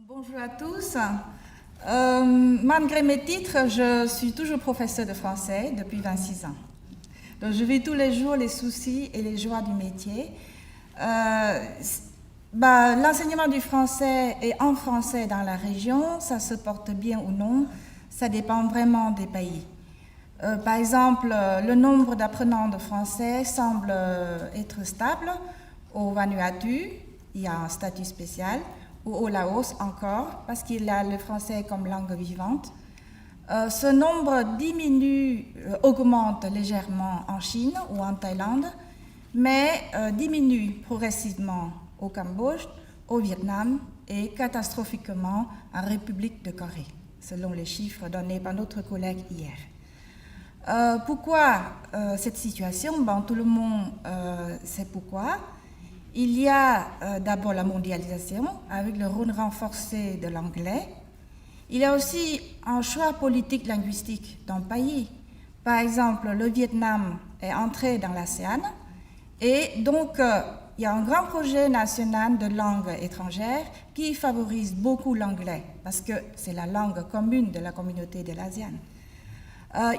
Bonjour à tous. Malgré mes titres, je suis toujours professeure de français depuis 26 ans. Donc je vis tous les jours les soucis et les joies du métier. L'enseignement du français et en français dans la région, ça se porte bien ou non, ça dépend vraiment des pays. Par exemple, le nombre d'apprenants de français semble être stable. Au Vanuatu, il y a un statut spécial, ou au Laos encore, parce qu'il y a le français comme langue vivante. Ce nombre augmente légèrement en Chine ou en Thaïlande, mais diminue progressivement au Cambodge, au Vietnam et catastrophiquement en République de Corée, selon les chiffres donnés par notre collègue hier. Pourquoi cette situation? Tout le monde sait pourquoi. Il y a d'abord la mondialisation avec le rôle renforcé de l'anglais. Il y a aussi un choix politique linguistique dans le pays. Par exemple, le Vietnam est entré dans l'ASEAN et donc il y a un grand projet national de langue étrangère qui favorise beaucoup l'anglais parce que c'est la langue commune de la communauté de l'ASEAN.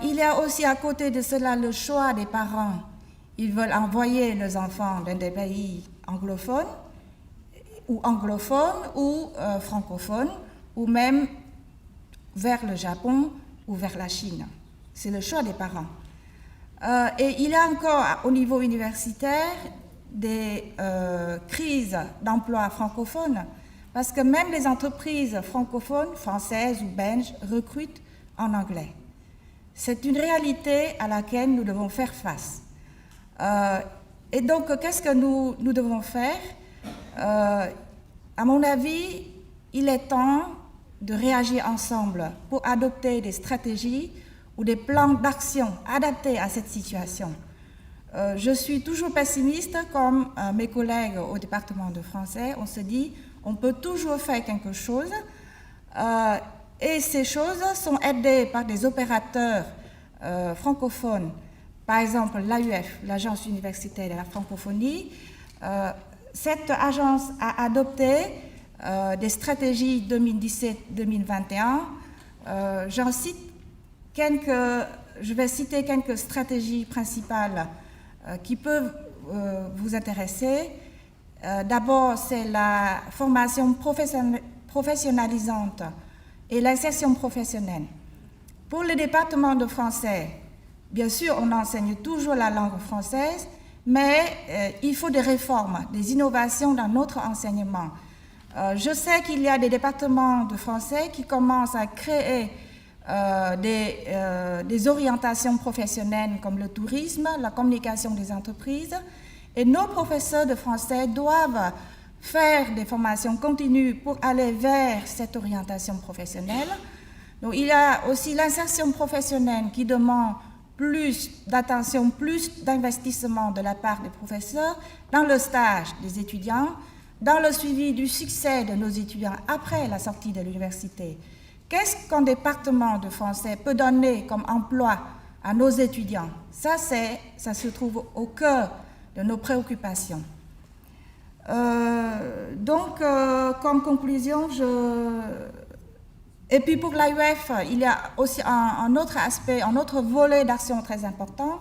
Il y a aussi à côté de cela le choix des parents. Ils veulent envoyer leurs enfants dans des pays anglophones ou francophones, ou même vers le Japon ou vers la Chine. C'est le choix des parents. Et il y a encore au niveau universitaire des crises d'emploi francophones, parce que même les entreprises francophones, françaises ou belges, recrutent en anglais. C'est une réalité à laquelle nous devons faire face. Et donc, qu'est-ce que nous devons faire? À mon avis, il est temps de réagir ensemble pour adopter des stratégies ou des plans d'action adaptés à cette situation. Je suis toujours pessimiste comme mes collègues au département de français. On se dit, on peut toujours faire quelque chose et ces choses sont aidées par des opérateurs francophones. Par exemple, l'AUF, l'Agence universitaire de la francophonie, cette agence a adopté des stratégies 2017-2021. Je vais citer quelques stratégies principales qui peuvent vous intéresser. D'abord, c'est la formation professionnalisante et l'insertion professionnelle. Pour le département de français, bien sûr, on enseigne toujours la langue française, mais il faut des réformes, des innovations dans notre enseignement. Je sais qu'il y a des départements de français qui commencent à créer des orientations professionnelles comme le tourisme, la communication des entreprises, et nos professeurs de français doivent faire des formations continues pour aller vers cette orientation professionnelle. Donc, il y a aussi l'insertion professionnelle qui demande plus d'attention, plus d'investissement de la part des professeurs dans le stage des étudiants, dans le suivi du succès de nos étudiants après la sortie de l'université. Qu'est-ce qu'un département de français peut donner comme emploi à nos étudiants? Ça se trouve au cœur de nos préoccupations. Comme conclusion, et puis pour l'AUF, il y a aussi un autre aspect, un autre volet d'action très important,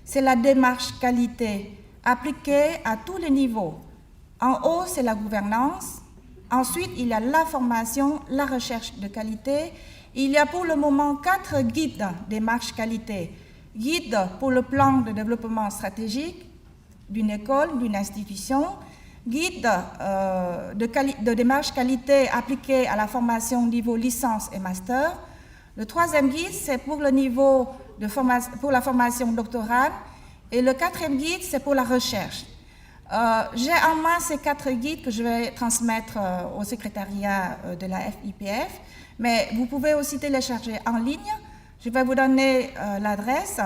c'est la démarche qualité appliquée à tous les niveaux. En haut, c'est la gouvernance. Ensuite, il y a la formation, la recherche de qualité. Il y a pour le moment 4 guides démarche qualité. Guide pour le plan de développement stratégique d'une école, d'une institution. Guide de démarche qualité appliquée à la formation niveau licence et master. Le 3e guide, c'est pour le niveau pour la formation doctorale. Et le 4e guide, c'est pour la recherche. J'ai en main ces 4 guides que je vais transmettre au secrétariat de la FIPF, mais vous pouvez aussi télécharger en ligne. Je vais vous donner l'adresse.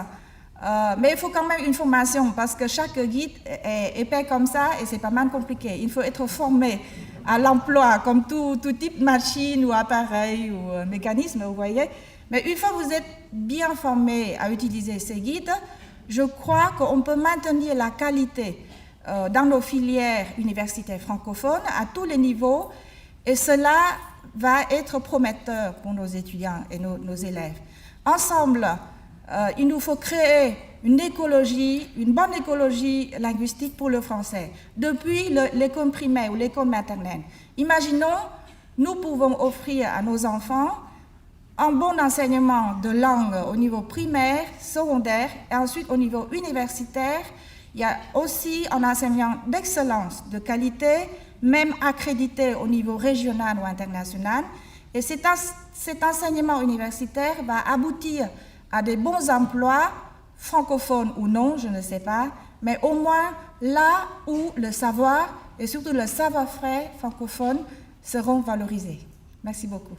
Mais il faut quand même une formation parce que chaque guide est épais comme ça et c'est pas mal compliqué. Il faut être formé à l'emploi comme tout type de machine ou appareil ou mécanisme, vous voyez. Mais une fois que vous êtes bien formé à utiliser ces guides, je crois qu'on peut maintenir la qualité dans nos filières universitaires francophones à tous les niveaux et cela va être prometteur pour nos étudiants et nos élèves. Ensemble, il nous faut créer une bonne écologie linguistique pour le français, depuis l'école primaire ou l'école maternelle. Imaginons, nous pouvons offrir à nos enfants un bon enseignement de langue au niveau primaire, secondaire et ensuite au niveau universitaire. Il y a aussi un enseignant d'excellence, de qualité, même accrédité au niveau régional ou international. Et cet enseignement universitaire va aboutir à des bons emplois, francophones ou non, je ne sais pas, mais au moins là où le savoir et surtout le savoir-faire francophone seront valorisés. Merci beaucoup.